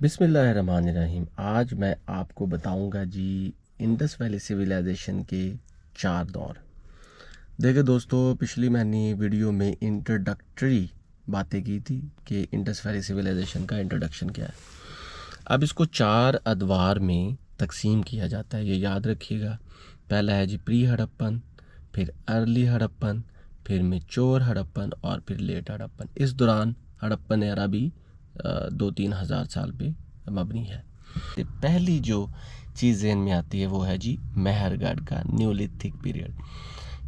बिस्मिल्लाहिर्रहमानिर्रहीम। आज मैं आपको बताऊंगा जी इंडस वैली सिविलाइजेशन के 4 दौर। देखिए दोस्तों, पिछली मैंने वीडियो में इंट्रोडक्टरी बातें की थी कि इंडस वैली सिविलाइजेशन का इंट्रोडक्शन क्या है। अब इसको 4 अदवार में तकसीम किया जाता है, ये याद रखिएगा। पहला है जी प्री हड़प्पन, फिर अर्ली हड़प्पन, फिर मेच्योर हड़प्पन और फिर लेट हड़प्पन। इस दौरान हड़प्पन एरा भी 2-3 हज़ार साल पे मबनी है। पहली जो चीज़ ज़हन में आती है वो है जी मेहरगढ़ का न्यूलिथिक पीरियड।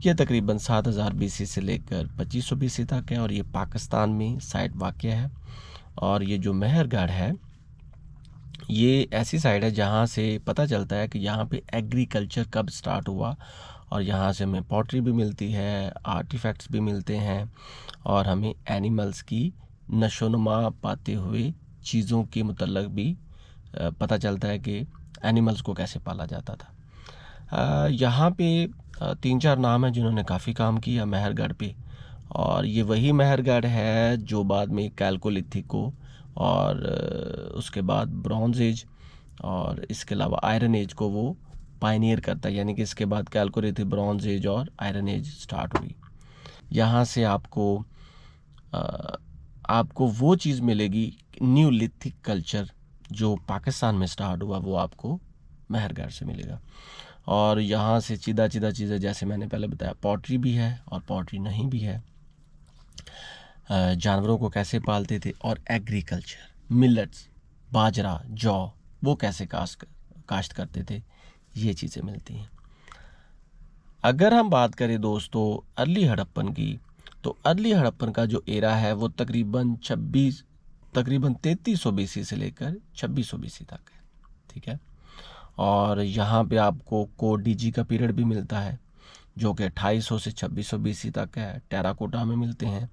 यह तकरीबन 7000 बीसी से लेकर 2500 बीसी तक है और ये पाकिस्तान में साइट वाक़ है। और ये जो मेहरगढ़ है ये ऐसी साइट है जहाँ से पता चलता है कि यहाँ पे एग्रीकल्चर कब स्टार्ट हुआ, और यहाँ से हमें पॉटरी भी मिलती है, आर्टिफैक्ट्स भी मिलते हैं, और हमें एनिमल्स की नशोनुमा पाते हुए चीज़ों के मुतल्लक भी पता चलता है कि एनिमल्स को कैसे पाला जाता था। यहाँ पे 3-4 नाम हैं जिन्होंने काफ़ी काम किया मेहरगढ़ पे, और ये वही मेहरगढ़ है जो बाद में कैल्कोलिथिक को और उसके बाद ब्रॉन्ज एज और इसके अलावा आयरन एज को वो पायनियर करता है। यानी कि इसके बाद कैल्कोलिथिक, ब्रॉन्ज एज और आयरन एज स्टार्ट हुई। यहाँ से आपको वो चीज़ मिलेगी, न्यूलिथिक कल्चर जो पाकिस्तान में स्टार्ट हुआ वो आपको मेहरगढ़ से मिलेगा। और यहाँ से सीधा चीज़ें, जैसे मैंने पहले बताया, पॉटरी भी है और पॉटरी नहीं भी है। जानवरों को कैसे पालते थे, और एग्रीकल्चर, मिलेट्स, बाजरा, जौ वो कैसे काश्त करते थे, ये चीज़ें मिलती हैं। अगर हम बात करें दोस्तों अर्ली हड़प्पन की, तो अर्ली हड़प्पन का जो एरा है वो तकरीबन 3300 बीसी से लेकर 2600 बीसी तक है। ठीक है। और यहाँ पे आपको कोडीजी का पीरियड भी मिलता है जो कि 2800 से 2600 बीसी तक है। टेराकोटा में मिलते हैं,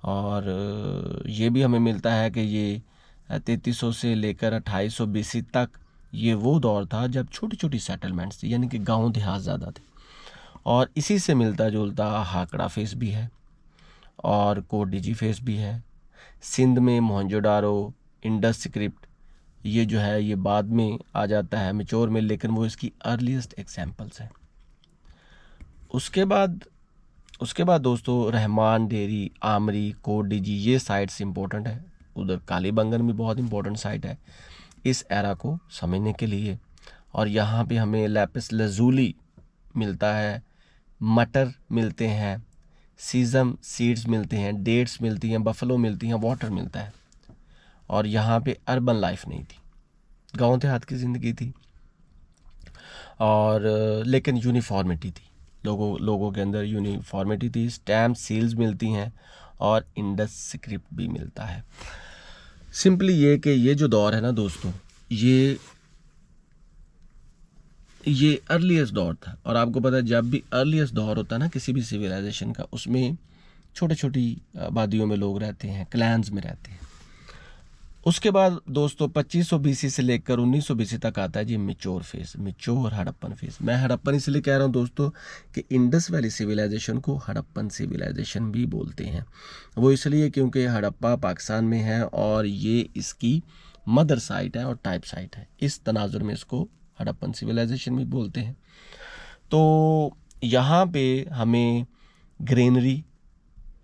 और ये भी हमें मिलता है कि ये 3300 से लेकर 2800 बीसी तक ये वो दौर था जब छोटी छोटी सेटलमेंट्स थी, यानी कि गांव देहात ज़्यादा थे। और इसी से मिलता जुलता हाकड़ा फेस भी है और कोडीजी फेस भी है। सिंध में मोहनजोदारो, इंडस स्क्रिप्ट, ये जो है ये बाद में आ जाता है मेच्योर में, लेकिन वो इसकी अर्लीस्ट एग्जाम्पल्स हैं। उसके बाद दोस्तों रहमान डेरी, आमरी, कोडीजी, ये साइट्स इंपॉर्टेंट है। उधर कालीबंगन भी बहुत इंपॉर्टेंट साइट है इस एरा को समझने के लिए। और यहाँ पे हमें लैपिस लजूली मिलता है, मटर मिलते हैं, सीजम सीड्स मिलते हैं, डेट्स मिलती हैं, बफलो मिलती हैं, वाटर मिलता है। और यहाँ पे अर्बन लाइफ नहीं थी, गांव देहात की ज़िंदगी थी, और लेकिन यूनिफॉर्मिटी थी, लोगों के अंदर यूनिफॉर्मिटी थी। स्टैम्प सील्स मिलती हैं और इंडस स्क्रिप्ट भी मिलता है। सिंपली ये कि ये जो दौर है ना दोस्तों, ये अर्लीस्ट दौर था। और आपको पता है जब भी अर्लीस्ट दौर होता है ना किसी भी सिविलाइजेशन का, उसमें छोटे छोटी आबादियों में लोग रहते हैं, क्लैंस में रहते हैं। उसके बाद दोस्तों 2500 बीसी से लेकर 1900 बीसी तक आता है जी mature phase, mature Harappan phase. मैं हड़प्पन इसलिए कह रहा हूँ दोस्तों कि इंडस वैली सिविलाइजेशन को हड़प्पन सिविलाइजेशन भी बोलते हैं। वो इसलिए क्योंकि हड़प्पा पाकिस्तान में है और ये इसकी मदर साइट है और टाइप साइट है। इस तनाजुर में इसको हड़प्पन सिविलाइजेशन भी बोलते हैं। तो यहाँ पे हमें ग्रेनरी,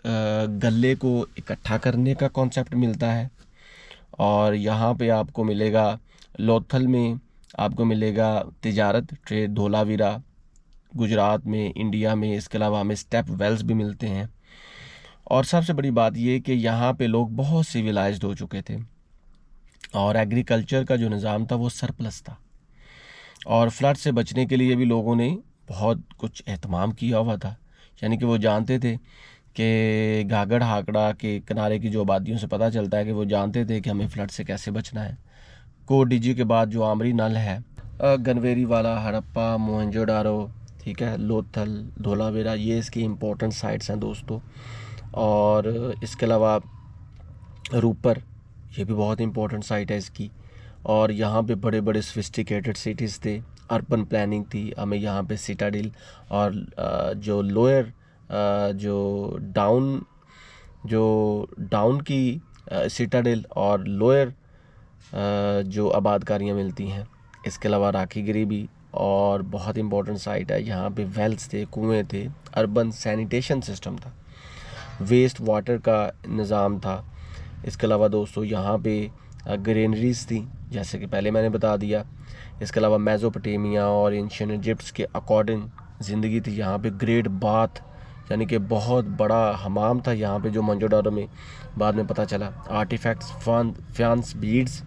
गल्ले को इकट्ठा करने का कॉन्सेप्ट मिलता है। और यहाँ पे आपको मिलेगा लोथल में, आपको मिलेगा तिजारत, ट्रेड, धोलावीरा गुजरात में, इंडिया में। इसके अलावा हमें स्टेप वेल्स भी मिलते हैं। और सबसे बड़ी बात ये कि यहाँ पे लोग बहुत सिविलाइज्ड हो चुके थे और एग्रीकल्चर का जो निज़ाम था वो सरप्लस था। और फ्लड से बचने के लिए भी लोगों ने बहुत कुछ एहतमाम किया हुआ था। यानी कि वो जानते थे कि घाघर हाकड़ा के किनारे की जो आबादियों से पता चलता है कि वो जानते थे कि हमें फ्लड से कैसे बचना है। कोडीजी के बाद जो आमरी नल है, गनवेरी वाला, हड़प्पा, मोहनजोदारो, ठीक है, लोथल, धोलावीरा, ये इसकी इम्पोर्टेंट साइट्स हैं दोस्तों। और इसके अलावा रूपर, ये भी बहुत इम्पोर्टेंट साइट है इसकी। और यहाँ पे बड़े बड़े सोफिस्टिकेटेड सिटीज़ थे, अर्बन प्लानिंग थी। हमें यहाँ पे सिटाडिल और जो लोअर जो डाउन की सिटाडेल और लोअर जो आबादकारियाँ मिलती हैं। इसके अलावा राखीगिरी भी और बहुत इंपॉर्टेंट साइट है। यहाँ पे वेल्स थे, कुएँ थे, अर्बन सैनिटेशन सिस्टम था, वेस्ट वाटर का निज़ाम था। इसके अलावा दोस्तों यहाँ पे ग्रेनरीज थी, जैसे कि पहले मैंने बता दिया। इसके अलावा मेसोपोटामिया और एंशिएंट इजिप्ट के अकॉर्डिंग ज़िंदगी थी। यहाँ पे ग्रेट बाथ यानी कि बहुत बड़ा हमाम था यहाँ पे, जो मोहनजोदड़ो में बाद में पता चला। Artefacts, faience beads,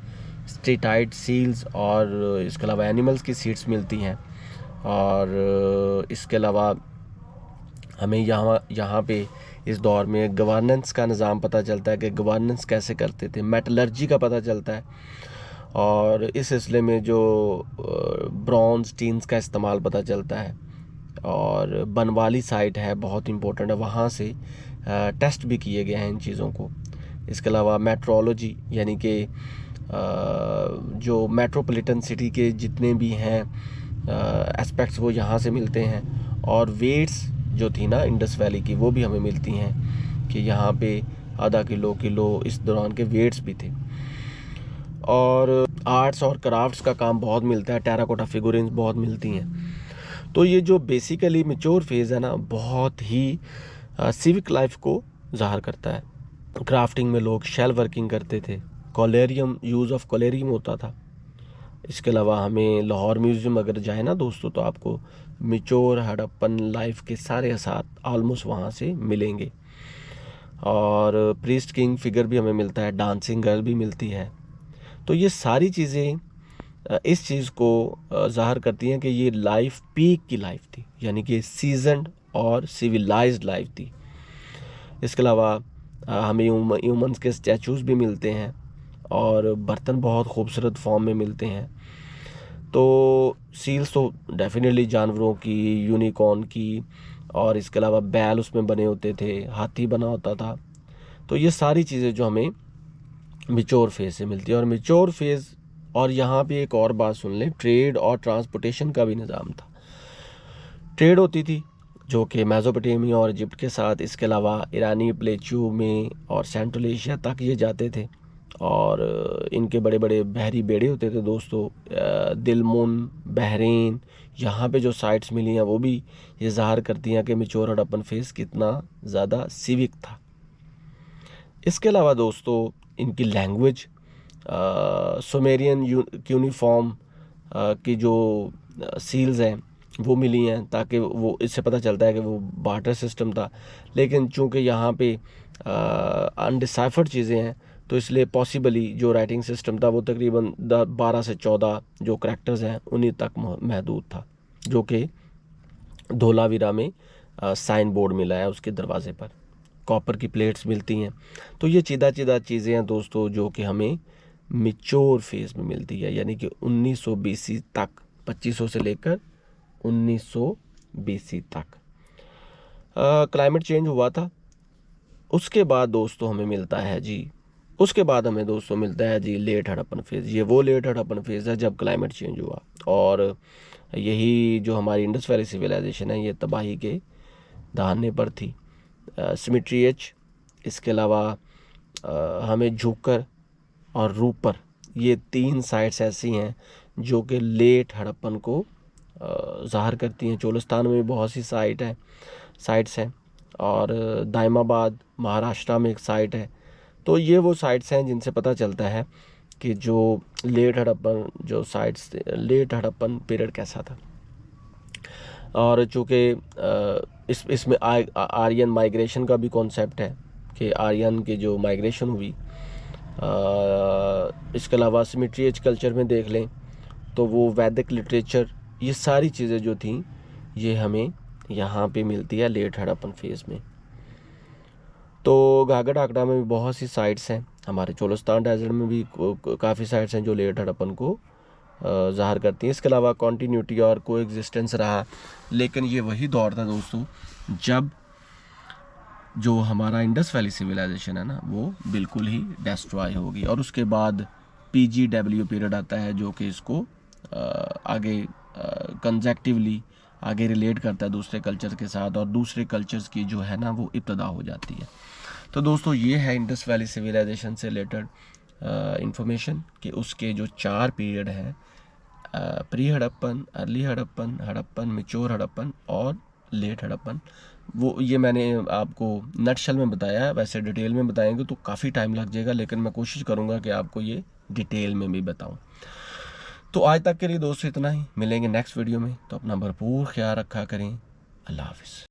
steatite seals और इसके अलावा एनिमल्स की सीड्स मिलती हैं। और इसके अलावा हमें यहाँ पे इस दौर में गवर्नेंस का निज़ाम पता चलता है कि गवर्नेंस कैसे करते थे। मेटलर्जी का पता चलता है, और इस सिलसिले में जो ब्रॉन्ज टीन्स का इस्तेमाल पता चलता है। और बनवाली साइट है, बहुत इंपॉर्टेंट है, वहाँ से टेस्ट भी किए गए हैं इन चीज़ों को। इसके अलावा मेट्रोलॉजी यानी कि जो मेट्रोपॉलिटन सिटी के जितने भी हैं एस्पेक्ट्स वो यहाँ से मिलते हैं। और वेट्स जो थी ना इंडस वैली की, वो भी हमें मिलती हैं कि यहाँ पे आधा किलो इस दौरान के वेट्स भी थे। और आर्ट्स और क्राफ्ट्स का काम बहुत मिलता है, टेराकोटा फिगुरेंस बहुत मिलती हैं। तो ये जो बेसिकली मैच्योर फेज़ है ना, बहुत ही सिविक लाइफ को ज़ाहिर करता है। क्राफ्टिंग में लोग शेल वर्किंग करते थे, कॉलेरियम, यूज़ ऑफ कॉलेरियम होता था। इसके अलावा हमें लाहौर म्यूज़ियम अगर जाए ना दोस्तों, तो आपको मैच्योर हड़प्पन लाइफ के सारे असर ऑलमोस्ट वहाँ से मिलेंगे। और प्रीस्ट किंग फिगर भी हमें मिलता है, डांसिंग गर्ल भी मिलती है। तो ये सारी चीज़ें इस चीज़ को ज़ाहिर करती हैं कि ये लाइफ पीक की लाइफ थी, यानी कि सीजन्ड और सिविलाइज्ड लाइफ थी। इसके अलावा हमें ह्यूमंस के स्टैचूज़ भी मिलते हैं, और बर्तन बहुत खूबसूरत फॉर्म में मिलते हैं। तो सील्स तो डेफिनेटली जानवरों की, यूनिकॉर्न की, और इसके अलावा बैल उसमें बने होते थे, हाथी बना होता था। तो ये सारी चीज़ें जो हमें मैच्योर फेज़ से मिलती है। और मैच्योर फेज़, और यहाँ पे एक और बात सुन लें, ट्रेड और ट्रांसपोर्टेशन का भी निज़ाम था। ट्रेड होती थी जो कि मेसोपोटामिया और इजिप्ट के साथ, इसके अलावा ईरानी प्लेटू में और सेंट्रल एशिया तक ये जाते थे। और इनके बड़े बड़े बहरी बेड़े होते थे दोस्तों, दिलमुन, बहरीन, यहाँ पे जो साइट्स मिली हैं वो भी ये ज़ाहिर करती हैं कि मैच्योर हड़प्पन फेज़ कितना ज़्यादा सिविक था। इसके अलावा दोस्तों इनकी लैंग्वेज, सुमेरियन यूनिफॉर्म की जो सील्स हैं वो मिली हैं, ताकि वो इससे पता चलता है कि वो बार्टर सिस्टम था। लेकिन चूंकि यहाँ पे अनडिसाइफर्ड चीज़ें हैं, तो इसलिए पॉसिबली जो राइटिंग सिस्टम था वो तकरीबन 12 से 14 जो करैक्टर्स हैं उन्हीं तक महदूद था, जो कि धोलावीरा में साइन बोर्ड मिला है उसके दरवाजे पर। कॉपर की प्लेट्स मिलती हैं। तो ये चीदा चीज़ें हैं दोस्तों जो कि हमें मैच्योर फेज़ में मिलती है, यानी कि 1900 BC तक, 2500 से लेकर 1900 BC तक क्लाइमेट चेंज हुआ था। उसके बाद दोस्तों हमें मिलता है जी लेट हड़प्पन फेज़। ये वो लेट हड़प्पन फेज़ है जब क्लाइमेट चेंज हुआ, और यही जो हमारी इंडस वैली सिविलाइजेशन है ये तबाही के दहाने पर थी। सिमेट्री एज, इसके अलावा हमें झुकर और रूपर, ये 3 साइट्स ऐसी हैं जो कि लेट हड़प्पन को ज़ाहिर करती हैं। चोलिस्तान में भी बहुत सी साइट्स हैं, और दाइमाबाद महाराष्ट्र में एक साइट है। तो ये वो साइट्स हैं जिनसे पता चलता है कि जो लेट हड़प्पन पीरियड कैसा था। और चूँकि इसमें आर्यन माइग्रेशन का भी कॉन्सेप्ट है कि आर्यन की जो माइग्रेशन हुई। इसके अलावा सिमेट्री एज कल्चर में देख लें तो वो वैदिक लिटरेचर, ये सारी चीज़ें जो थी ये हमें यहाँ पे मिलती है लेट हड़प्पन फेज़ में। तो घाघर ढाकड़ा में भी बहुत सी साइट्स हैं, हमारे चोलिस्तान डेजर्ट में भी काफ़ी साइट्स हैं जो लेट हड़प्पन को ज़ाहिर करती हैं। इसके अलावा कॉन्टीन्यूटी और को एग्जिस्टेंस रहा, लेकिन ये वही दौर था दोस्तों जब जो हमारा इंडस वैली सिविलाइजेशन है ना वो बिल्कुल ही डिस्ट्रॉय होगी। और उसके बाद PGW पीरियड आता है जो कि इसको आगे कंसेक्टिवली आगे रिलेट करता है दूसरे कल्चर के साथ, और दूसरे कल्चर्स की जो है ना वो इब्तदा हो जाती है। तो दोस्तों ये है इंडस वैली सिविलाइजेशन से रिलेटेड इंफॉर्मेशन कि उसके जो 4 पीरियड हैं, pre Harappan, early Harappan, Harappan, mature Harappan और लेट हड़प्पन, वो ये मैंने आपको नटशल में बताया है। वैसे डिटेल में बताएंगे तो काफ़ी टाइम लग जाएगा, लेकिन मैं कोशिश करूँगा कि आपको ये डिटेल में भी बताऊँ। तो आज तक के लिए दोस्तों इतना ही, मिलेंगे नेक्स्ट वीडियो में। तो अपना भरपूर ख्याल रखा करें। अल्लाह हाफिज़।